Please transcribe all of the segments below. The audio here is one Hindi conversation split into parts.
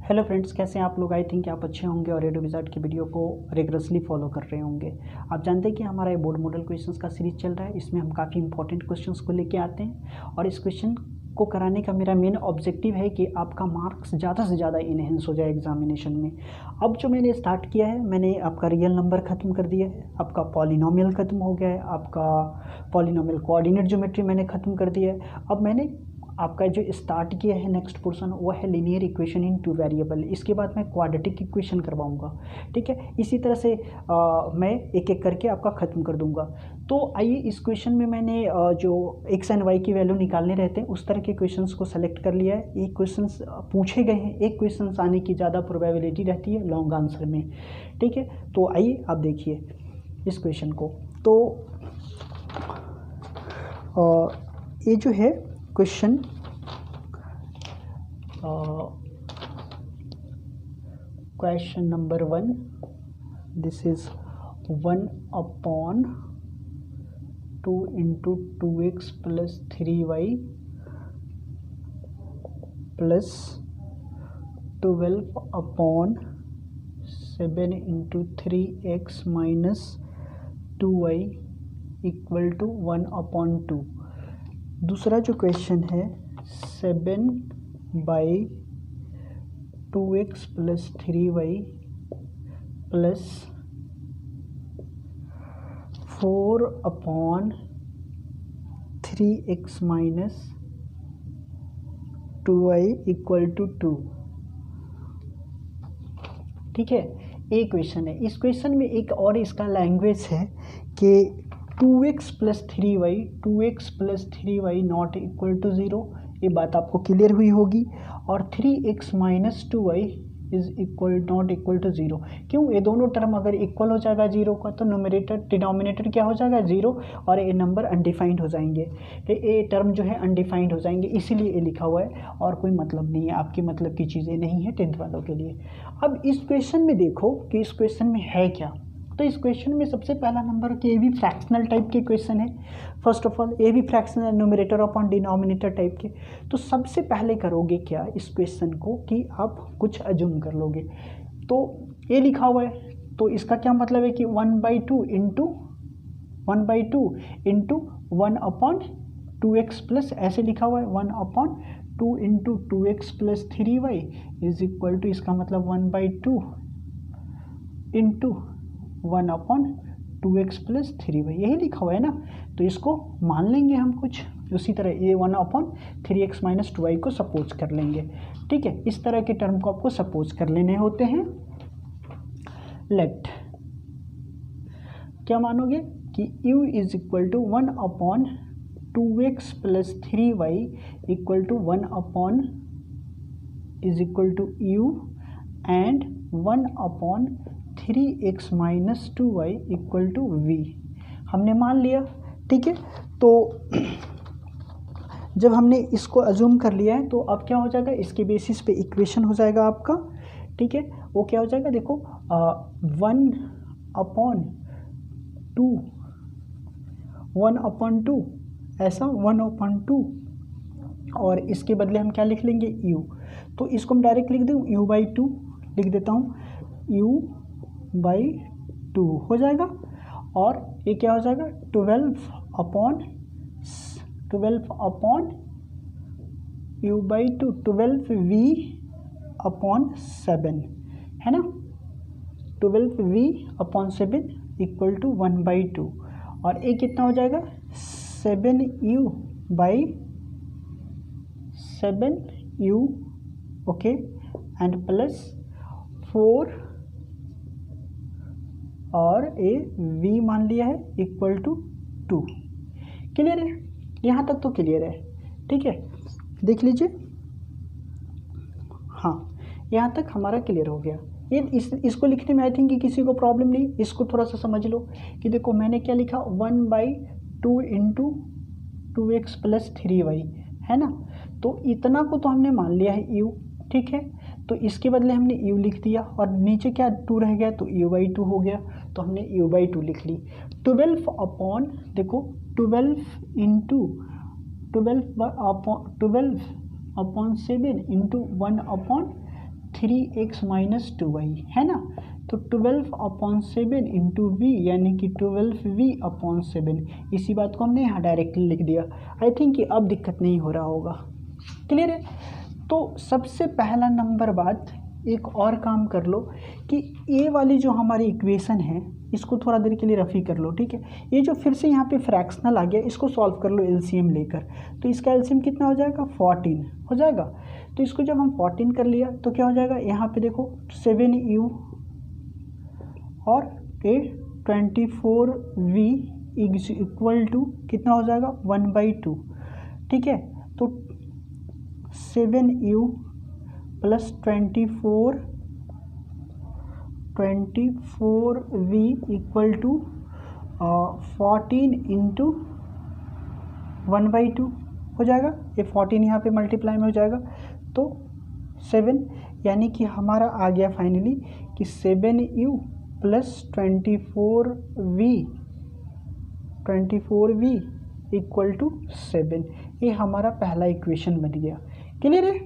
हेलो फ्रेंड्स, कैसे हैं आप लोग। आई थिंक आप अच्छे होंगे और रेडियो विजार्ड की वीडियो को रेगुलरली फॉलो कर रहे होंगे। आप जानते हैं कि हमारा ये बोर्ड मॉडल क्वेश्चंस का सीरीज चल रहा है। इसमें हम काफ़ी इंपॉर्टेंट क्वेश्चंस को लेके आते हैं और इस क्वेश्चन को कराने का मेरा मेन ऑब्जेक्टिव है कि आपका मार्क्स ज़्यादा से ज़्यादा इनहेंस हो जाए एग्जामिनेशन में। अब जो मैंने स्टार्ट किया है, मैंने आपका रियल नंबर ख़त्म कर दिया है, आपका पॉलिनोमियल ख़त्म हो गया है, आपका पॉलिनोमियल कोऑर्डिनेट ज्योमेट्री मैंने ख़त्म कर दिया है। अब मैंने आपका जो स्टार्ट किया है नेक्स्ट पोर्शन वो है linear equation in two variable. इसके बाद मैं क्वाड्रेटिक इक्वेशन करवाऊंगा, ठीक है। इसी तरह से मैं एक एक करके आपका ख़त्म कर दूंगा। तो आइए इस क्वेश्चन में मैंने जो एक्स एंड वाई की वैल्यू निकालने रहते हैं उस तरह के क्वेश्चंस को सेलेक्ट कर लिया है। एक क्वेश्चंस पूछे गए हैं, एक क्वेश्चन आने की ज़्यादा प्रोबेबिलिटी रहती है लॉन्ग आंसर में, ठीक है। तो आइए आप देखिए इस क्वेश्चन को। तो ये जो है question question number 1, this is 1/2 into 2x plus 3y plus 12/7 into 3x minus 2y equal to 1/2। दूसरा जो क्वेश्चन है 7/2x plus 3y plus 4/3x minus 2y equal to 2, ठीक है। एक क्वेश्चन है। इस क्वेश्चन में एक और इसका लैंग्वेज है कि 2x plus 3y not equal to 0, ये बात आपको क्लियर हुई होगी। और 3x minus 2y is not equal to 0। क्यों? ये दोनों टर्म अगर इक्वल हो जाएगा 0 का तो न्यूमरेटर डिनोमिनेटर क्या हो जाएगा 0 और ये नंबर अनडिफाइंड हो जाएंगे। तो ये टर्म जो है अनडिफाइंड हो जाएंगे, इसीलिए ये लिखा हुआ है और कोई मतलब नहीं है, आपके मतलब की चीज़ें नहीं है 10th वालों के लिए। अब इस क्वेश्चन में देखो कि इस क्वेश्चन में है क्या। तो इस क्वेश्चन में सबसे पहला नंबर कि ये भी फ्रैक्शनल टाइप के क्वेश्चन है। फर्स्ट ऑफ ऑल ये भी fractional numerator upon denominator type के। तो सबसे पहले करोगे क्या इस क्वेश्चन को कि आप कुछ अज्यूम कर लोगे। तो ये लिखा हुआ है तो इसका क्या मतलब है कि 1/2 इंटू 1/2 प्लस ऐसे लिखा हुआ है 1/2 into 2x plus 3y is equal to, इसका मतलब 1/2 इंटू 1/2x प्लस 3y, यही लिखा हुआ है ना। तो इसको मान लेंगे हम कुछ उसी तरह, ये 1/3x माइनस 2y को सपोज कर लेंगे, ठीक है। इस तरह के टर्म को आपको सपोज कर लेने होते हैं। लेट क्या मानोगे कि u is equal to 1/2x plus 3y equal to 1 is equal to u and 1/3x minus 2y equal to v हमने मान लिया, ठीक है। तो जब हमने इसको अज्यूम कर लिया है तो अब क्या हो जाएगा, इसके बेसिस पे इक्वेशन हो जाएगा आपका, ठीक है। वो क्या हो जाएगा देखो 1/2 ऐसा 1/2 और इसके बदले हम क्या लिख लेंगे u। तो इसको हम डायरेक्ट लिख दूँ u/2 लिख देता हूँ, u/2 हो जाएगा। और ये क्या हो जाएगा 12 अपॉन u/2 12v/7 है ना, 12v/7 इक्वल टू 1/2 और ये कितना हो जाएगा 7u ओके एंड प्लस 4 और ए v मान लिया है इक्वल टू 2। क्लियर है? यहाँ तक तो क्लियर है, ठीक है। देख लीजिए, हाँ यहाँ तक हमारा क्लियर हो गया। ये इसको लिखने में आई थिंक कि किसी को प्रॉब्लम नहीं। इसको थोड़ा सा समझ लो कि देखो मैंने क्या लिखा 1/2 इंटू 2x प्लस 3y है ना। तो इतना को तो हमने मान लिया है u, ठीक है। तो इसके बदले हमने u लिख दिया और नीचे क्या 2 रह गया तो u/2 हो गया, तो हमने u/2 लिख ली। 12 अपॉन देखो 12 into 12/7 into 1/3 3x minus 2y है ना। तो 12/7 इंटू वी यानी कि 12v/7, इसी बात को हमने यहाँ डायरेक्टली लिख दिया। आई थिंक कि अब दिक्कत नहीं हो रहा होगा, क्लियर है। तो सबसे पहला नंबर बात, एक और काम कर लो कि ये वाली जो हमारी इक्वेशन है इसको थोड़ा देर के लिए रफ़ी कर लो, ठीक है। ये जो फिर से यहाँ पे फ्रैक्शनल आ गया, इसको सॉल्व कर लो एलसीएम लेकर। तो इसका एलसीएम कितना हो जाएगा, 14 हो जाएगा। तो इसको जब हम 14 कर लिया तो क्या हो जाएगा, यहाँ पे देखो 7u और a 24v is equal to कितना हो जाएगा, 1/2, ठीक है। तो 7u plus 24v equal to 14 into 1/2 हो जाएगा। ये 14 यहाँ पे मल्टीप्लाई में हो जाएगा तो 7, यानी कि हमारा आ गया फाइनली कि 7u plus 24v equal to 7। ये हमारा पहला इक्वेशन बन गया, क्लियर है।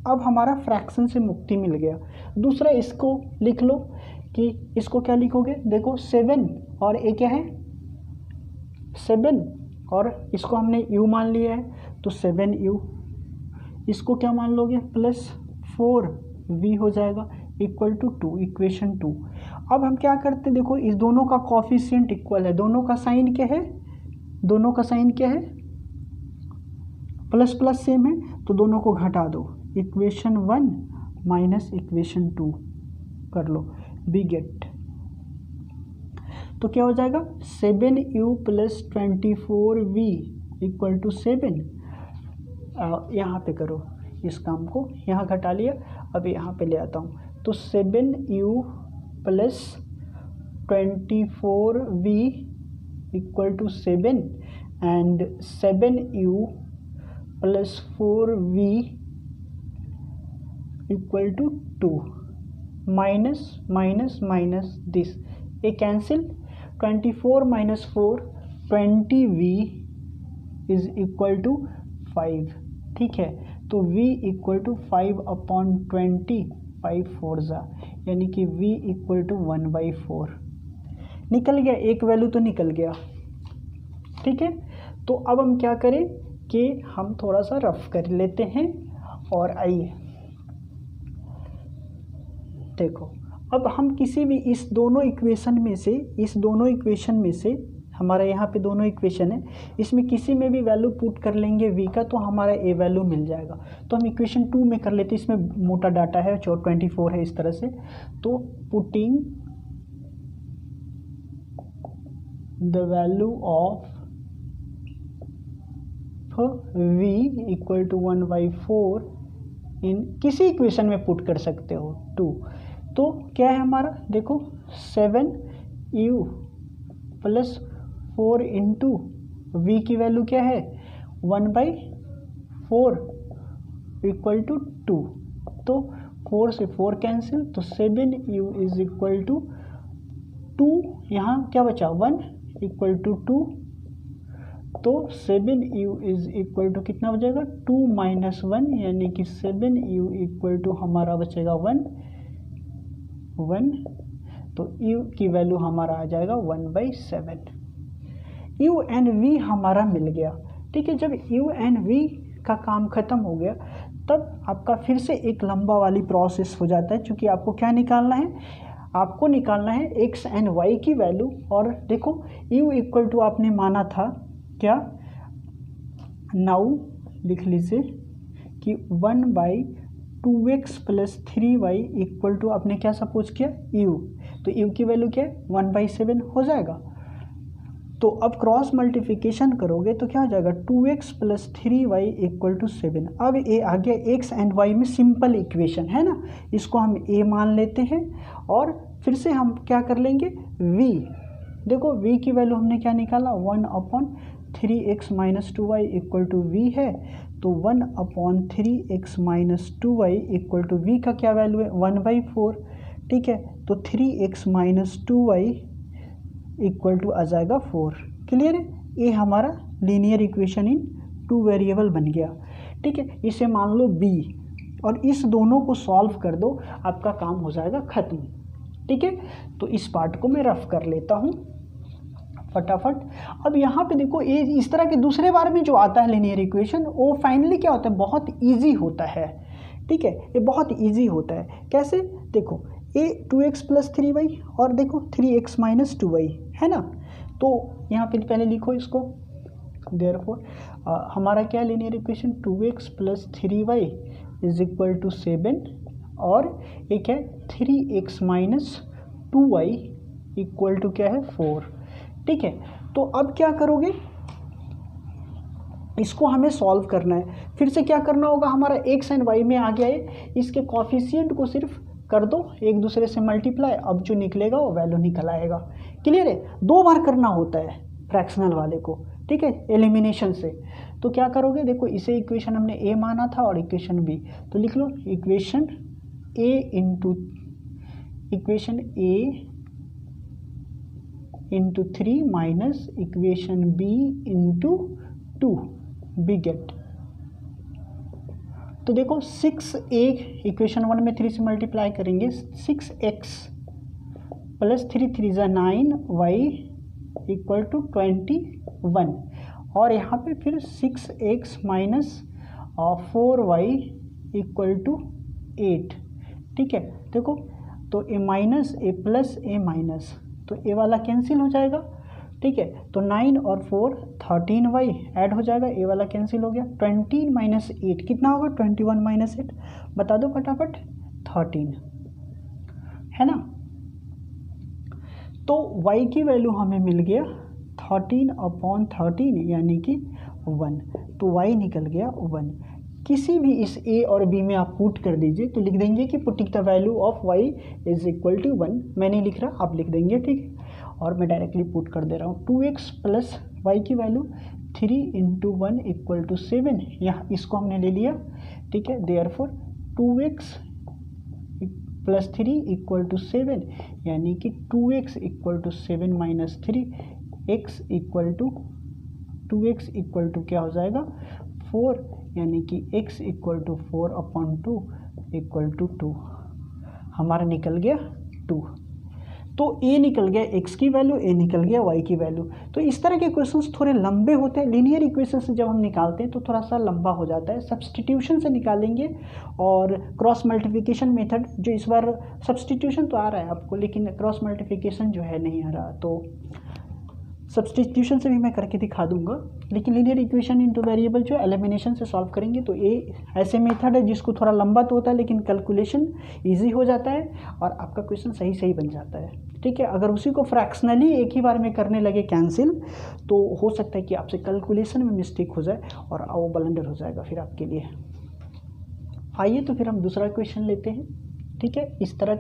अब हमारा फ्रैक्शन से मुक्ति मिल गया। दूसरा इसको लिख लो कि इसको क्या लिखोगे, देखो 7 और ए क्या है 7, और इसको हमने u मान लिया है तो 7u, इसको क्या मान लोगे प्लस 4v हो जाएगा इक्वल टू 2, इक्वेशन 2। अब हम क्या करते हैं, देखो इस दोनों का कॉफिशिएंट इक्वल है, दोनों का साइन क्या है, दोनों का साइन क्या है, प्लस प्लस सेम है, तो दोनों को घटा दो, इक्वेशन 1 माइनस इक्वेशन 2 कर लो, बी गेट। तो क्या हो जाएगा 7u plus 24v equal to 7। यहाँ पे करो इस काम को, यहाँ घटा लिया, अब यहाँ पे ले आता हूँ। तो 7u plus 24v equal to 7 and 7u plus 4v equal to 2, minus minus minus this, a cancel, 24 minus 4 20v is equal to 5, ठीक है। तो v इक्वल टू 5/20, 5 4 यानी कि v इक्वल टू 1/4 निकल गया, एक वैल्यू तो निकल गया, ठीक है। तो अब हम क्या करें कि हम थोड़ा सा रफ कर लेते हैं, और आइए देखो, अब हम किसी भी इस दोनों इक्वेशन में से हमारा यहाँ पे दोनों इक्वेशन है, इसमें किसी में भी वैल्यू पुट कर लेंगे v का तो हमारा a वैल्यू मिल जाएगा। तो हम इक्वेशन 2 में कर लेते हैं, इसमें मोटा डाटा है, 24 है इस तरह से। तो putting the value of v equal to 1/4 in किसी इक्वेशन में पुट कर सकते हो 2। तो क्या है हमारा, देखो 7u प्लस 4 इंटू वी की वैल्यू क्या है 1/4 इक्वल टू 2। तो 4 से 4 कैंसिल, तो 7u इज इक्वल टू 2, यहाँ क्या बचा 1 इक्वल टू 2। तो 7u इज इक्वल टू कितना बचेगा 2 माइनस 1, यानी कि 7u इक्वल टू हमारा बचेगा 1। तो u की वैल्यू हमारा आ जाएगा 1/7। u एंड v हमारा मिल गया, ठीक है। जब u एंड v का काम खत्म हो गया तब आपका फिर से एक लंबा वाली प्रोसेस हो जाता है, क्योंकि आपको क्या निकालना है, आपको निकालना है x एंड y की वैल्यू। और देखो u इक्वल टू आपने माना था क्या, नाउ लिख लीजिए कि 1/2x plus 3y equal to आपने क्या सपोज किया u, तो u की वैल्यू क्या है 1/7 हो जाएगा। तो अब क्रॉस मल्टीप्लिकेशन करोगे तो क्या हो जाएगा 2x plus 3y equal to 7। अब ये आ गया x एंड y में सिंपल इक्वेशन है ना, इसको हम a मान लेते हैं और फिर से हम क्या कर लेंगे v। देखो v की वैल्यू हमने क्या निकाला 1/3x minus 2y equal to v है, तो 1/3x minus 2y equal to v का क्या वैल्यू है 1/4, ठीक है। तो 3x minus 2y equal to आ जाएगा 4, क्लियर है। ये हमारा लीनियर इक्वेशन इन 2 वेरिएबल बन गया, ठीक है। इसे मान लो b, और इस दोनों को सॉल्व कर दो, आपका काम हो जाएगा ख़त्म। ठीक है, तो इस पार्ट को मैं रफ कर लेता हूँ फटाफट। अब यहाँ पे देखो, ये इस तरह के दूसरे बार में जो आता है लीनियर इक्वेशन, वो फाइनली क्या होता है, बहुत ईजी होता है। ठीक है, ये बहुत ईजी होता है। कैसे, देखो ए 2x + 3y और देखो 3x - 2y है ना। तो यहाँ पे पहले लिखो इसको, देयरफॉर हमारा क्या लीनियर इक्वेशन 2x + 3y = 7 और एक है 3x - 2y = क्या है 4। ठीक है, तो अब क्या करोगे, इसको हमें सॉल्व करना है। फिर से क्या करना होगा, हमारा x एंड y में आ गया है, इसके कॉफिशिएंट को सिर्फ कर दो एक दूसरे से मल्टीप्लाई, अब जो निकलेगा वो वैल्यू निकल आएगा। क्लियर है, 2 बार करना होता है फ्रैक्शनल वाले को। ठीक है, एलिमिनेशन से। तो क्या करोगे, देखो इसे इक्वेशन हमने a माना था और इक्वेशन b, तो लिख लो equation a into 3 minus equation b into 2 B get. तो देखो 6a इक्वेशन 1 में 3 से मल्टीप्लाई करेंगे, 6x + 3 3 = 9 y = 21 और यहाँ पे फिर 6x - 4y = 8। ठीक है, देखो तो a minus a plus a minus, तो a वाला कैंसिल हो जाएगा। ठीक है, तो 9 और 4 13y ऐड हो जाएगा, a वाला कैंसिल हो गया। 20 - 8 कितना होगा, 21 - 8 बता दो फटाफट, 13 है ना। तो y की वैल्यू हमें मिल गया 13/13 यानी कि 1, तो y निकल गया 1। किसी भी इस a और b में आप पुट कर दीजिए, तो लिख देंगे कि putting the value of y = 1। मैं नहीं लिख रहा, आप लिख देंगे। ठीक है, और मैं डायरेक्टली पुट कर दे रहा हूँ, 2x + y की वैल्यू 3 × 1 = 7, यहाँ इसको हमने ले लिया। ठीक है, देयरफॉर 2x + 3 = 7 यानी कि 2x = 7 - 3 x = 2x = क्या हो जाएगा 4 यानी कि x = 4/2 = 2, हमारा निकल गया 2। तो a निकल गया x की वैल्यू, a निकल गया y की वैल्यू। तो इस तरह के क्वेश्चंस थोड़े लंबे होते हैं, लीनियर इक्वेशन से जब हम निकालते हैं तो थोड़ा सा लंबा हो जाता है। सब्स्टिट्यूशन से निकालेंगे और क्रॉस मल्टीप्लिकेशन मेथड, जो इस बार सब्स्टिट्यूशन तो आ रहा है आपको लेकिन क्रॉस मल्टीप्लिकेशन जो है नहीं आ रहा, तो सब्स्टिट्यूशन से भी मैं करके दिखा दूंगा। लेकिन लीनियर इक्वेशन इनटू वेरिएबल जो एलिमिनेशन से सॉल्व करेंगे, तो ये ऐसे मेथड है जिसको थोड़ा लंबा तो होता है लेकिन कैलकुलेशन इजी हो जाता है और आपका क्वेश्चन सही बन जाता है। ठीक है, अगर उसी को फ्रैक्शनली एक ही बार में करने लगे कैंसिल, तो हो सकता है कि आपसे कैलकुलेशन में मिस्टेक हो जाए और वो ब्लंडर हो जाएगा फिर आपके लिए। आइए तो फिर हम दूसरा क्वेश्चन लेते हैं। ठीक है, इस तरह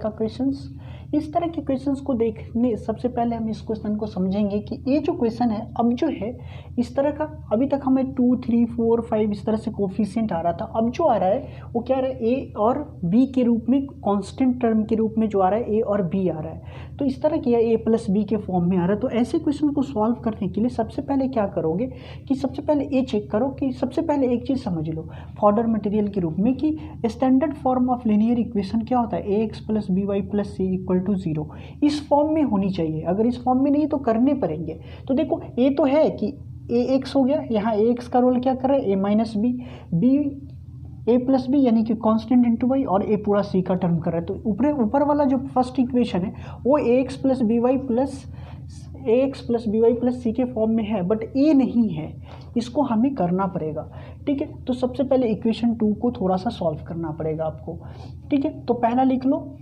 के क्वेश्चंस को देखने सबसे पहले हम इस क्वेश्चन को समझेंगे कि ये जो क्वेश्चन है, अब जो है इस तरह का, अभी तक हमें 2 3 4 5 इस तरह से कोफिशिएंट आ रहा था। अब जो आ रहा है वो क्या आ रहा है, a और b के रूप में, कांस्टेंट टर्म के रूप में जो आ रहा है a और b आ रहा है। तो इस तरह की a + b के फॉर्म में आ रहा है। तो ऐसे क्वेश्चन को सॉल्व करने के लिए सबसे पहले क्या करोगे कि सबसे पहले ये चेक करो कि सबसे पहले एक चीज़ समझ लो फॉर्डर मटेरियल के रूप में कि standard form of linear equation क्या होता है, ax + by + c = 0। इस फॉर्म में होनी चाहिए, अगर इस फॉर्म में नहीं तो करने पड़ेंगे। तो देखो ये तो है कि ax हो गया, यहाँ ax का रोल क्या कर रहा है, a - b, b a + b यानी कि कांस्टेंट इंटू y, और a पूरा c का टर्म कर रहा है। तो ऊपर वाला जो फर्स्ट इक्वेशन है वो ax + by + c के फॉर्म में है, बट a नहीं है, इसको हमें करना पड़ेगा। ठीक है, तो सबसे पहले इक्वेशन 2 को थोड़ा सा सॉल्व करना पड़ेगा आपको। ठीक है, तो पहला लिख लो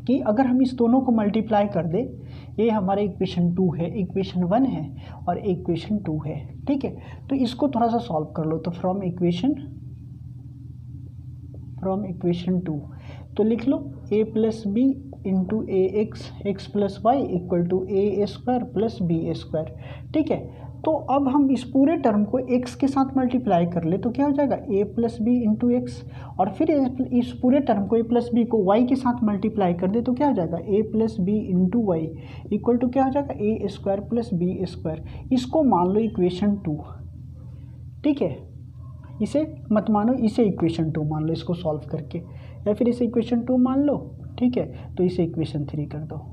कि अगर हम इस दोनों को मल्टीप्लाई कर दे, ये हमारे इक्वेशन 2 है, इक्वेशन 1 है और इक्वेशन 2 है। ठीक है, तो इसको थोड़ा सा सॉल्व कर लो। तो फ्रॉम इक्वेशन 2 तो लिख लो a + b into ax x + y = a² + b²। ठीक है, तो अब हम इस पूरे टर्म को x के साथ मल्टीप्लाई कर ले तो क्या हो जाएगा, a + b इंटू एक्स, और फिर इस पूरे टर्म को a + b को y के साथ मल्टीप्लाई कर दे तो क्या हो जाएगा, a + b इंटू वाई = क्या हो जाएगा, a² + b²। इसको मान लो इक्वेशन 2। ठीक है, इसे मत मानो, इसे इक्वेशन 2 मान लो इसको सॉल्व करके, या फिर इसे इक्वेशन 2 मान लो, ठीक है, तो इसे इक्वेशन 3 कर दो।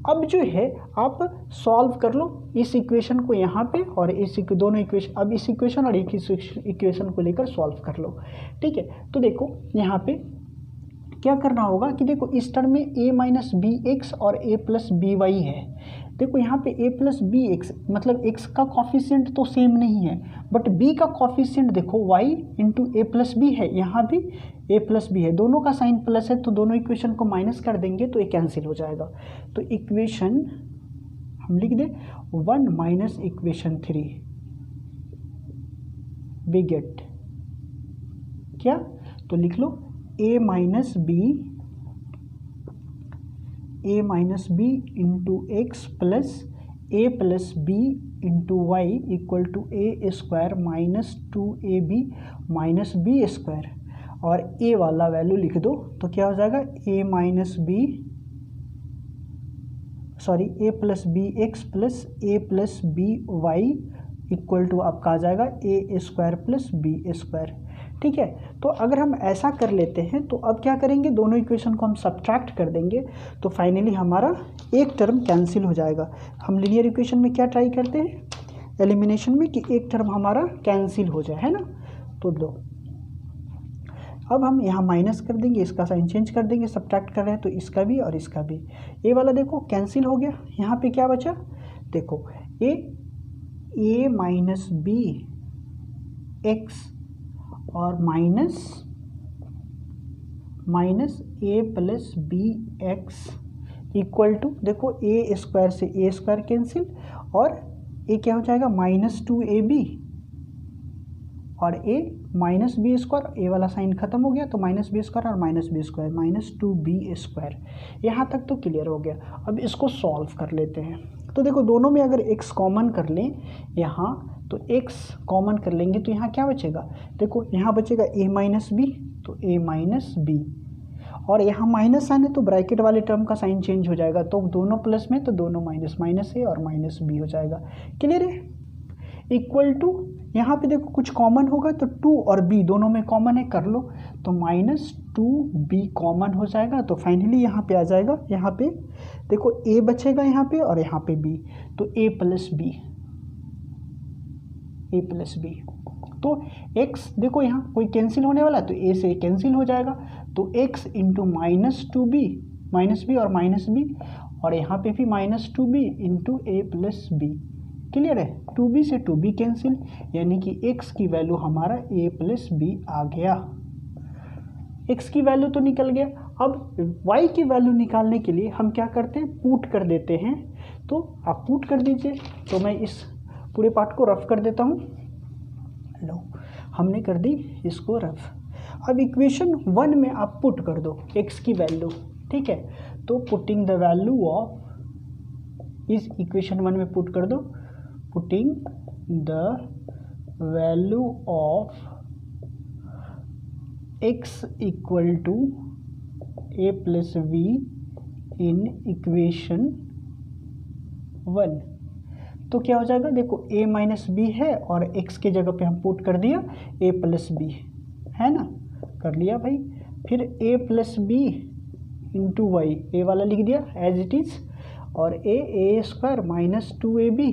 अब जो है आप सॉल्व कर लो इस इक्वेशन को यहाँ पे, और इस दोनों इक्वेशन, अब इस इक्वेशन और एक इक्वेशन को लेकर सॉल्व कर लो, ठीक है। तो देखो यहाँ पे क्या करना होगा कि देखो इस टर्म में a माइनस बी एक्स और a प्लस बी वाई है। देखो यहाँ पे a प्लस बी एक्स मतलब x का कॉफिशिएंट तो सेम नहीं है, बट b का कॉफिशिएंट देखो y इंटू ए प्लस बी है, यहाँ भी a प्लस बी है, दोनों का साइन प्लस है, तो दोनों इक्वेशन को माइनस कर देंगे तो ये कैंसिल हो जाएगा। तो इक्वेशन हम लिख दें 1 माइनस इक्वेशन 3 वी गेट क्या, तो लिख लो a minus b into x plus B into Y equal to a square minus 2ab minus B square, और a वाला वैल्यू लिख दो तो क्या हो जाएगा a plus b x plus a plus b y equal to आपका आ जाएगा a square plus b square, ठीक है। तो अगर हम ऐसा कर लेते हैं तो अब क्या करेंगे, दोनों इक्वेशन को हम सब्ट्रैक्ट कर देंगे, तो फाइनली हमारा एक टर्म कैंसिल हो जाएगा। हम लीनियर इक्वेशन में क्या ट्राई करते हैं, एलिमिनेशन में, कि एक टर्म हमारा कैंसिल हो जाए, है ना। तो लो अब हम यहाँ माइनस कर देंगे, इसका साइन चेंज कर देंगे, सब्ट्रैक्ट कर रहे हैं तो इसका भी और इसका भी, ए वाला देखो कैंसिल हो गया। यहाँ पे क्या बचा, देखो ए माइनस बी एक्स और minus a plus b x equal to, देखो ए स्क्वायर से ए स्क्वायर कैंसिल, और ए क्या हो जाएगा माइनस 2ab और a minus B square, a वाला साइन खत्म हो गया तो माइनस बी स्क्वायर और minus B square minus 2b square. यहाँ तक तो क्लियर हो गया। अब इसको सॉल्व कर लेते हैं। तो देखो दोनों में अगर x कॉमन कर लें यहाँ, तो x कॉमन कर लेंगे तो यहाँ क्या बचेगा, देखो यहाँ बचेगा a माइनस बी, तो a माइनस बी, और यहाँ माइनस आने तो ब्रैकेट वाले टर्म का साइन चेंज हो जाएगा, तो दोनों प्लस में तो दोनों माइनस, माइनस a और माइनस b हो जाएगा। क्लियर है। इक्वल टू यहाँ पे देखो कुछ कॉमन होगा तो 2 और b दोनों में कॉमन है, कर लो, तो माइनस 2b कॉमन हो जाएगा, तो फाइनली यहाँ पे आ जाएगा, यहाँ पे देखो a बचेगा यहाँ पे और यहाँ पे b, तो a प्लस बी, तो x देखो यहाँ कोई कैंसिल होने वाला तो a से कैंसिल हो जाएगा, तो x into minus 2b, minus b और माइनस b, और यहाँ पे भी minus 2b into a plus b. Clear है। 2b से 2b कैंसिल, यानी कि x की वैल्यू हमारा a प्लस बी आ गया। x की वैल्यू तो निकल गया। अब y की वैल्यू निकालने के लिए हम क्या करते हैं, पुट कर देते हैं। तो आप पुट कर दीजिए, तो मैं इस पूरे पार्ट को रफ कर देता हूँ। लो हमने कर दी इसको रफ। अब इक्वेशन 1 में आप पुट कर दो x की वैल्यू, ठीक है। तो पुटिंग द वैल्यू ऑफ, इस इक्वेशन 1 में पुट कर दो, putting the value of x equal to a plus b in equation 1, तो क्या हो जाएगा, देखो a माइनस बी है और x के जगह पे हम पुट कर दिया a प्लस बी, है ना, कर लिया भाई। फिर a plus B into Y, A वाला लिख दिया एज इट इज़, और a square minus 2ab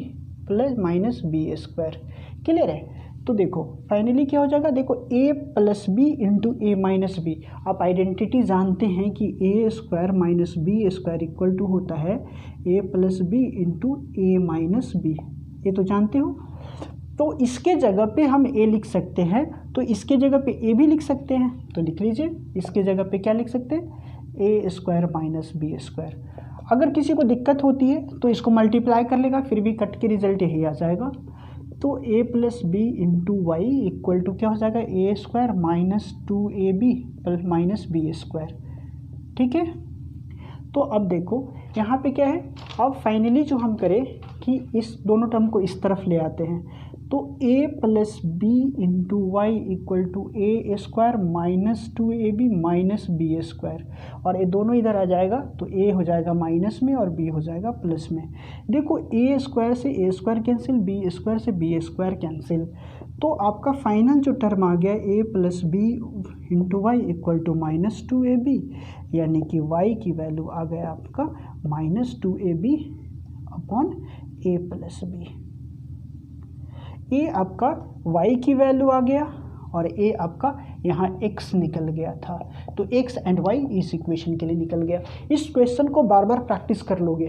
plus minus B square. Clear है। तो देखो फाइनली क्या हो जाएगा, देखो a plus B into A minus B. आप आइडेंटिटी जानते हैं कि a square minus B square equal to होता है a plus B into A minus B, ये तो जानते हो। तो इसके जगह पे हम a लिख सकते हैं, तो इसके जगह पे a भी लिख सकते हैं, तो लिख लीजिए इसके जगह पे क्या लिख सकते हैं, a square minus B square. अगर किसी को दिक्कत होती है तो इसको मल्टीप्लाई कर लेगा, फिर भी कट के रिजल्ट यही आ जाएगा। तो a plus B into Y equal to क्या हो जाएगा, a square minus 2ab plus minus B square, ठीक है। तो अब देखो यहाँ पे क्या है, अब फाइनली जो हम करें कि इस दोनों टर्म को इस तरफ ले आते हैं, तो a plus B into Y equal to a square minus 2ab minus B square, और ये दोनों इधर आ जाएगा तो a हो जाएगा माइनस में और b हो जाएगा प्लस में। देखो a स्क्वायर से a square cancel, b square से b स्क्वायर कैंसिल, तो आपका फाइनल जो टर्म आ गया a plus B into Y equal to minus 2ab, यानी कि y की वैल्यू आ गया आपका minus 2ab upon a plus B. a आपका y की वैल्यू आ गया और a आपका यहाँ x निकल गया था, तो x एंड y इस इक्वेशन के लिए निकल गया। इस क्वेश्चन को बार बार प्रैक्टिस कर लोगे,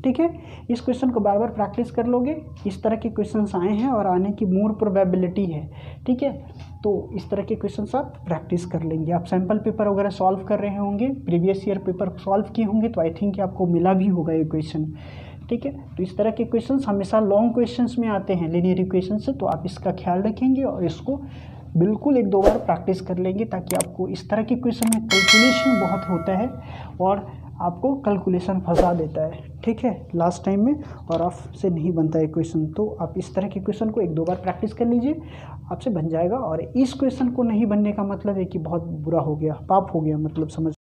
ठीक है, इस क्वेश्चन को बार बार प्रैक्टिस कर लोगे। इस तरह के क्वेश्चंस आए हैं और आने की मोर प्रोबेबिलिटी है, ठीक है, तो इस तरह के क्वेश्चंस आप प्रैक्टिस कर लेंगे। आप सैम्पल पेपर वगैरह सॉल्व कर रहे होंगे, प्रीवियस ईयर पेपर सॉल्व किए होंगे, तो आई थिंक आपको मिला भी होगा ये क्वेश्चन, ठीक है। तो इस तरह के क्वेश्चंस हमेशा लॉन्ग क्वेश्चंस में आते हैं लीनियर इक्वेशन से, तो आप इसका ख्याल रखेंगे और इसको बिल्कुल 1-2 बार प्रैक्टिस कर लेंगे, ताकि आपको इस तरह के क्वेश्चन में कैलकुलेशन बहुत होता है और आपको कैलकुलेशन फंसा देता है, ठीक है, लास्ट टाइम में, और आपसे नहीं बनता है क्वेश्चन। तो आप इस तरह के क्वेश्चन को 1-2 बार प्रैक्टिस कर लीजिए, आपसे बन जाएगा। और इस क्वेश्चन को नहीं बनने का मतलब है कि बहुत बुरा हो गया, पाप हो गया, मतलब समझ